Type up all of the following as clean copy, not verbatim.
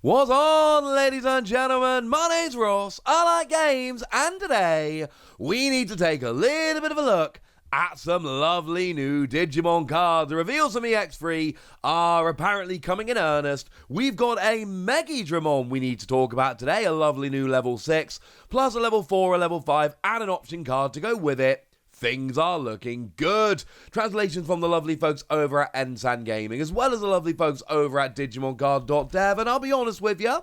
What's on, ladies and gentlemen? My name's Ross, I like games, and today we need to take a little bit of a look at some lovely new Digimon cards. The reveals from EX-03 are apparently coming in earnest. We've got a Megidramon we need to talk about today, a lovely new level 6, plus a level 4, a level 5, and an option card to go with it. Things are looking good. Translations from the lovely folks over at Ensan Gaming, as well as the lovely folks over at DigimonCard.dev, and I'll be honest with you,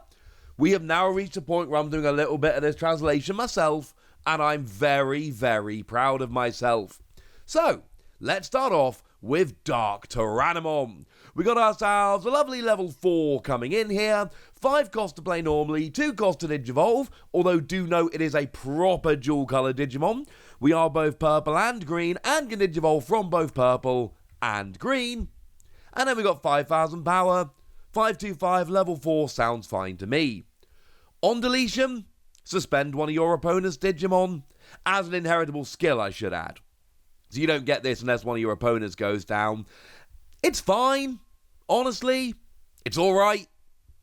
we have now reached a point where I'm doing a little bit of this translation myself, and I'm very, very proud of myself. So, let's start off with DarkTyranimon. We got ourselves a lovely level 4 coming in here, 5 cost to play normally, 2 cost to Digivolve, although do note it is a proper dual colour Digimon. We are both purple and green, and can Digivolve from both purple and green. And then we got 5,000 power, 525, level 4 sounds fine to me. On deletion, suspend one of your opponent's Digimon, as an inheritable skill I should add. So you don't get this unless one of your opponents goes down. It's fine, honestly. It's alright.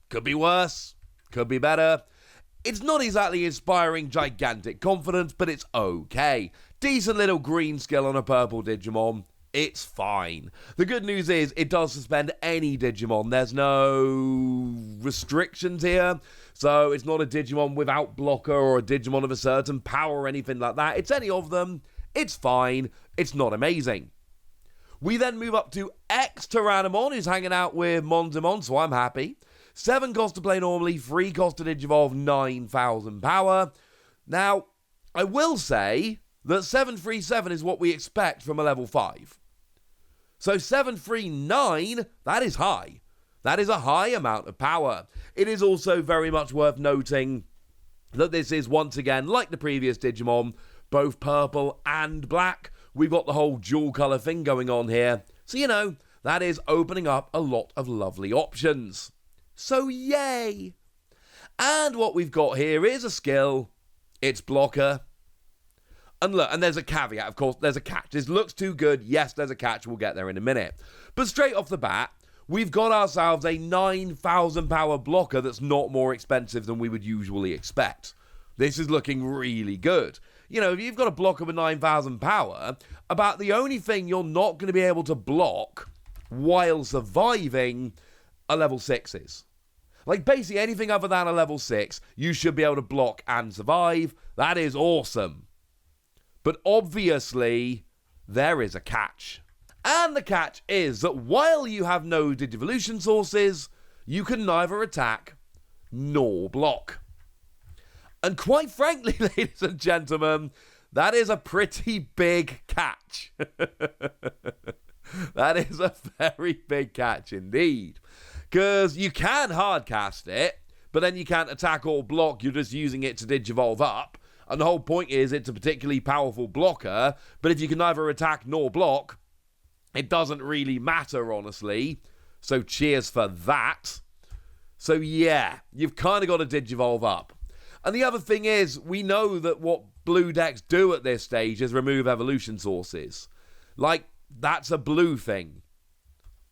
Could be worse. Could be better. It's not exactly inspiring gigantic confidence, but it's okay. Decent little green skill on a purple Digimon. It's fine. The good news is it does suspend any Digimon. There's no restrictions here. So it's not a Digimon without blocker or a Digimon of a certain power or anything like that. It's any of them. It's fine. It's not amazing. We then move up to EX-03, who's hanging out with Mondemon, so I'm happy. 7 cost to play normally, 3 cost to Digivolve, 9,000 power. Now, I will say that 737 is what we expect from a level 5. So 739, that is high. That is a high amount of power. It is also very much worth noting that this is, once again, like the previous Digimon, both purple and black. We've got the whole dual colour thing going on here. So, you know, that is opening up a lot of lovely options. So, yay! And what we've got here is a skill. It's blocker. And look, and there's a caveat, of course, there's a catch. This looks too good. Yes, there's a catch. We'll get there in a minute. But straight off the bat, we've got ourselves a 9,000 power blocker that's not more expensive than we would usually expect. This is looking really good. You know, if you've got a blocker with 9,000 power, about the only thing you're not going to be able to block while surviving are level 6s. Like, basically anything other than a level 6, you should be able to block and survive. That is awesome. But obviously, there is a catch. And the catch is that while you have no Digivolution sources, you can neither attack nor block. And quite frankly, ladies and gentlemen, that is a pretty big catch. That is a very big catch indeed. Because you can hardcast it, but then you can't attack or block, you're just using it to Digivolve up. And the whole point is it's a particularly powerful blocker, but if you can neither attack nor block, it doesn't really matter, honestly. So cheers for that. So yeah, you've kind of got to Digivolve up. And the other thing is, we know that what blue decks do at this stage is remove evolution sources. Like, that's a blue thing.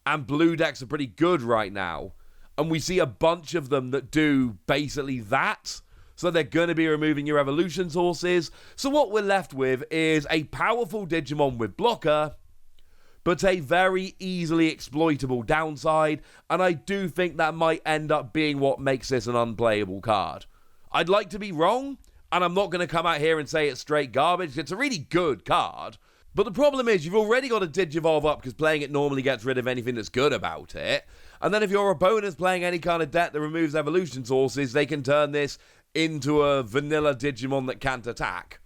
And blue decks are pretty good right now. And we see a bunch of them that do basically that. So they're going to be removing your evolution sources. So what we're left with is a powerful Digimon with blocker, but a very easily exploitable downside. And I do think that might end up being what makes this an unplayable card. I'd like to be wrong, and I'm not going to come out here and say it's straight garbage. It's a really good card. But the problem is, you've already got to Digivolve up because playing it normally gets rid of anything that's good about it. And then if your opponent's playing any kind of deck that removes evolution sources, they can turn this into a vanilla Digimon that can't attack.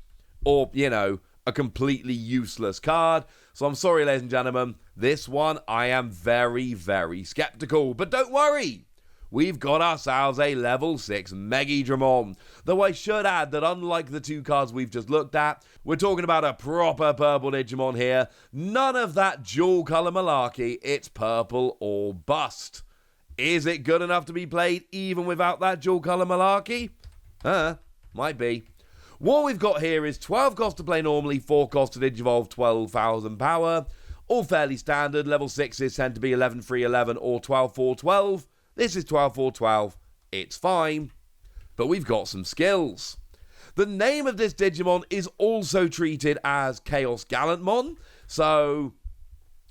Or, you know, a completely useless card. So I'm sorry, ladies and gentlemen. This one, I am very, very skeptical. But don't worry. We've got ourselves a level 6 Megidramon. Though I should add that unlike the 2 cards we've just looked at, we're talking about a proper purple Digimon here. None of that dual colour malarkey, it's purple or bust. Is it good enough to be played even without that dual colour malarkey? Might be. What we've got here is 12 cost to play normally, 4 cost to Digivolve, 12,000 power. All fairly standard. Level 6s tend to be 11-3-11 or 12-4-12. This is 12-4-12 it's fine. But we've got some skills. The name of this Digimon is also treated as Chaos Gallantmon, so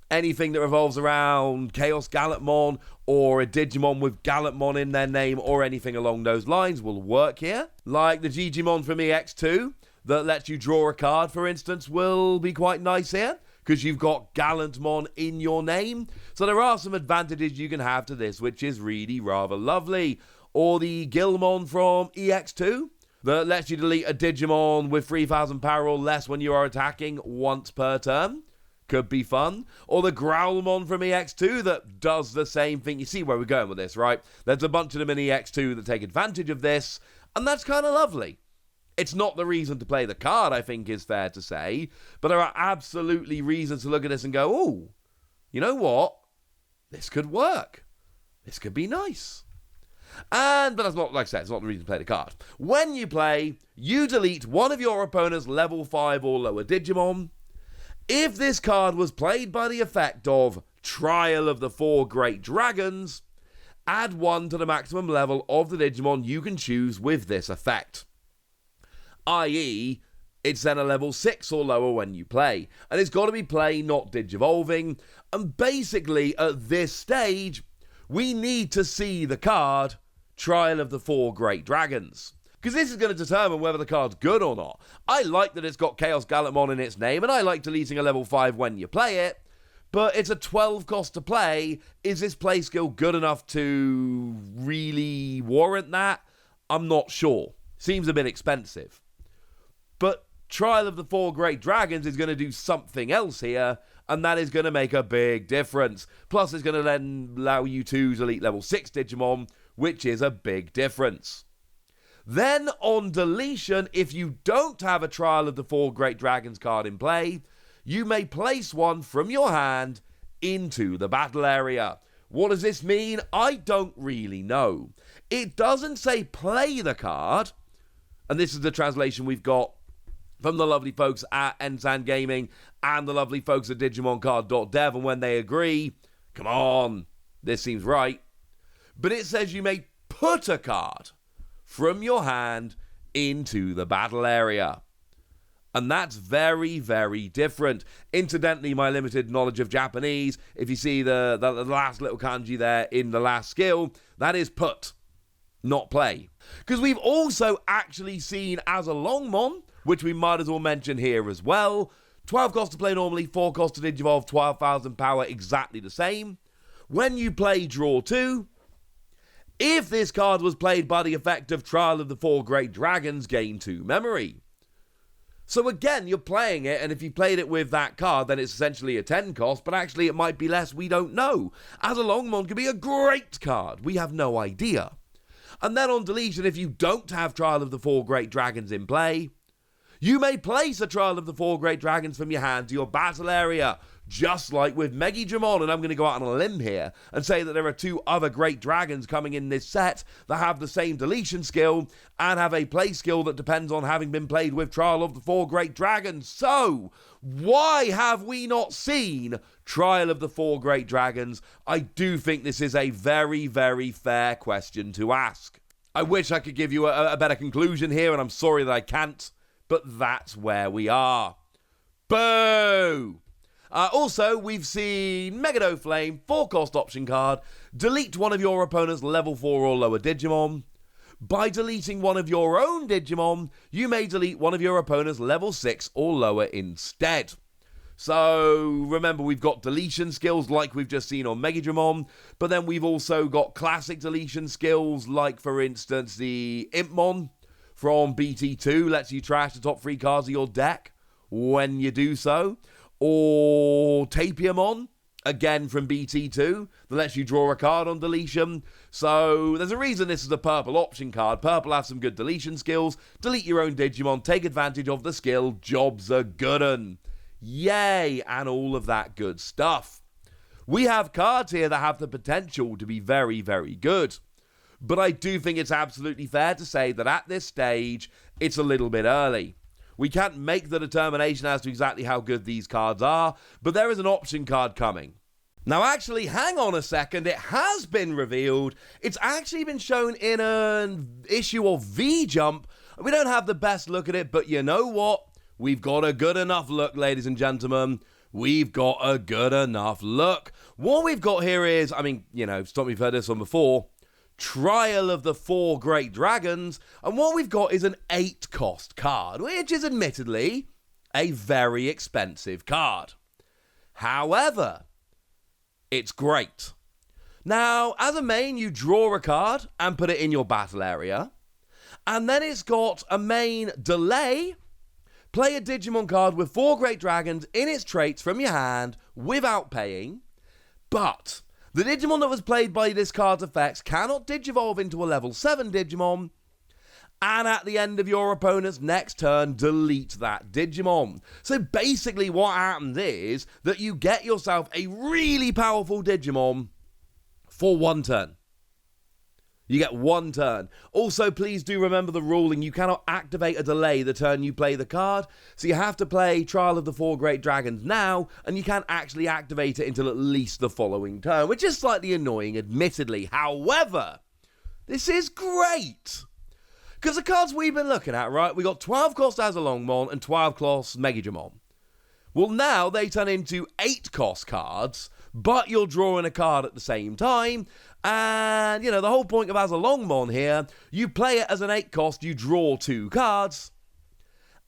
anything that revolves around Chaos Gallantmon or a Digimon with Gallantmon in their name or anything along those lines will work here. Like the Digimon from EX-02 that lets you draw a card, for instance, will be quite nice here because you've got Gallantmon in your name. So there are some advantages you can have to this, which is really rather lovely. Or the Gilmon from EX-2 that lets you delete a Digimon with 3,000 power or less when you are attacking once per turn. Could be fun. Or the Growlmon from EX-2 that does the same thing. You see where we're going with this, right? There's a bunch of them in EX-2 that take advantage of this, and that's kind of lovely. It's not the reason to play the card, I think is fair to say, but there are absolutely reasons to look at this and go, oh, you know what? This could work. This could be nice. But that's not, like I said, it's not the reason to play the card. When you play, you delete one of your opponent's level 5 or lower Digimon. If this card was played by the effect of Trial of the Four Great Dragons, add 1 to the maximum level of the Digimon you can choose with this effect. I.e., it's then a level 6 or lower when you play. And it's got to be play, not Digivolving. And basically, at this stage, we need to see the card Trial of the Four Great Dragons. Because this is going to determine whether the card's good or not. I like that it's got Chaos Gallantmon in its name, and I like deleting a level 5 when you play it, but it's a 12 cost to play. Is this play skill good enough to really warrant that? I'm not sure. Seems a bit expensive. But Trial of the Four Great Dragons is going to do something else here, and that is going to make a big difference. Plus, it's going to then allow you to delete level 6 Digimon, which is a big difference. Then, on deletion, if you don't have a Trial of the Four Great Dragons card in play, you may place one from your hand into the battle area. What does this mean? I don't really know. It doesn't say play the card, and this is the translation we've got from the lovely folks at Ensan Gaming and the lovely folks at DigimonCard.dev, and when they agree, come on, this seems right. But it says you may put a card from your hand into the battle area. And that's very, very different. Incidentally, my limited knowledge of Japanese, if you see the last little kanji there in the last skill, that is put, not play. Because we've also actually seen Azulongmon, which we might as well mention here as well. 12 cost to play normally, 4 cost to Digivolve, 12,000 power, exactly the same. When you play Draw 2, if this card was played by the effect of Trial of the Four Great Dragons, gain 2 memory. So again, you're playing it, and if you played it with that card, then it's essentially a 10 cost, but actually it might be less, we don't know. Azulongmon could be a great card, we have no idea. And then on deletion, if you don't have Trial of the Four Great Dragons in play, you may place a Trial of the Four Great Dragons from your hand to your battle area, just like with Megidramon, and I'm going to go out on a limb here and say that there are 2 other great dragons coming in this set that have the same deletion skill and have a play skill that depends on having been played with Trial of the Four Great Dragons. So, why have we not seen Trial of the Four Great Dragons? I do think this is a very, very fair question to ask. I wish I could give you a better conclusion here, and I'm sorry that I can't, but that's where we are. Boo! Also, we've seen Megadoflame, 4-cost option card. Delete one of your opponent's level 4 or lower Digimon. By deleting one of your own Digimon, you may delete one of your opponent's level 6 or lower instead. So, remember, we've got deletion skills like we've just seen on Megidramon, but then we've also got classic deletion skills like, for instance, the Impmon from BT2 lets you trash the top 3 cards of your deck when you do so. Or Tapiamon, again from BT2, that lets you draw a card on deletion. So there's a reason this is a purple option card. Purple has some good deletion skills. Delete your own Digimon, take advantage of the skill, jobs are good'un. Yay, and all of that good stuff. We have cards here that have the potential to be very, very good. But I do think it's absolutely fair to say that at this stage, it's a little bit early. We can't make the determination as to exactly how good these cards are, but there is an option card coming. Now, actually, hang on a second. It has been revealed. It's actually been shown in an issue of V-Jump. We don't have the best look at it, but you know what? We've got a good enough look, ladies and gentlemen. We've got a good enough look. What we've got here is, I mean, you know, stop me if you've heard this one before, Trial of the Four Great Dragons. And what we've got is an 8-cost card, which is admittedly a very expensive card. However, it's great. Now, as a main, you draw a card and put it in your battle area. And then it's got a main delay. Play a Digimon card with 4 Great Dragons in its traits from your hand without paying. But the Digimon that was played by this card's effects cannot Digivolve into a level 7 Digimon. And at the end of your opponent's next turn, delete that Digimon. So basically what happens is that you get yourself a really powerful Digimon for 1 turn. You get 1 turn. Also, please do remember the ruling. You cannot activate a delay the turn you play the card. So you have to play Trial of the Four Great Dragons now, and you can't actually activate it until at least the following turn, which is slightly annoying, admittedly. However, this is great. Because the cards we've been looking at, right, we got 12-cost Azulongmon and 12-cost Megidramon. Well, now they turn into 8-cost cards, but you're drawing a card at the same time. And, you know, the whole point of Azulongmon here, you play it as an 8-cost, you draw 2 cards.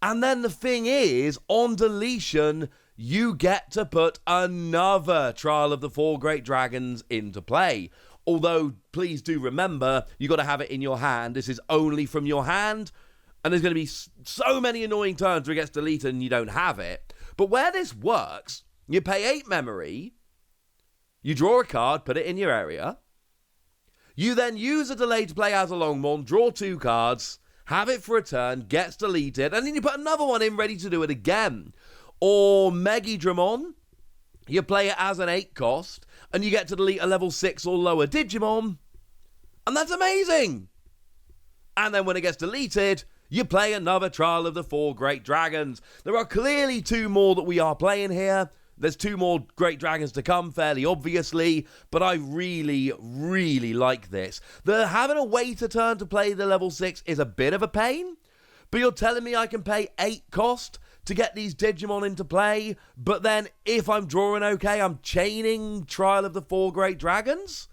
And then the thing is, on deletion, you get to put another Trial of the Four Great Dragons into play. Although, please do remember, you got to have it in your hand. This is only from your hand. And there's going to be so many annoying turns where it gets deleted and you don't have it. But where this works, you pay 8 memory. You draw a card, put it in your area. You then use a delay to play Azulongmon, draw 2 cards, have it for a turn, gets deleted, and then you put another one in ready to do it again. Or Megidramon, you play it as an 8-cost, and you get to delete a level 6 or lower Digimon, and that's amazing! And then when it gets deleted, you play another Trial of the Four Great Dragons. There are clearly 2 more that we are playing here. There's 2 more Great Dragons to come, fairly obviously, but I really, really like this. Having a wait a turn to play the level 6 is a bit of a pain, but you're telling me I can pay 8 cost to get these Digimon into play, but then if I'm drawing okay, I'm chaining Trial of the Four Great Dragons?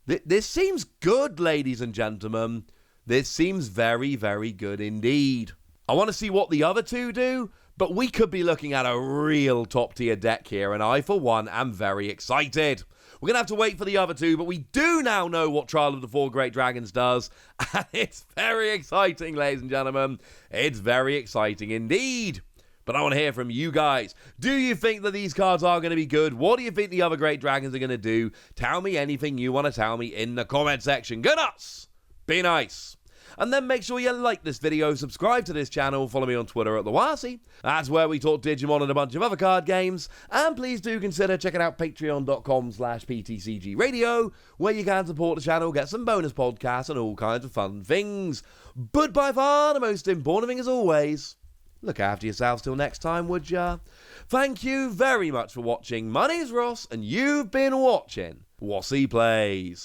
This seems good, ladies and gentlemen. This seems very, very good indeed. I want to see what the other 2 do, but we could be looking at a real top-tier deck here, and I, for one, am very excited. We're going to have to wait for the other 2, but we do now know what Trial of the Four Great Dragons does, and it's very exciting, ladies and gentlemen. It's very exciting indeed. But I want to hear from you guys. Do you think that these cards are going to be good? What do you think the other Great Dragons are going to do? Tell me anything you want to tell me in the comment section. Go nuts! Be nice! And then make sure you like this video, subscribe to this channel, follow me on Twitter at TheWasi. That's where we talk Digimon and a bunch of other card games. And please do consider checking out patreon.com/PTCG Radio, where you can support the channel, get some bonus podcasts and all kinds of fun things. But by far the most important thing as always, look after yourselves till next time, would ya? Thank you very much for watching. My name's Ross, and you've been watching Wasi Plays.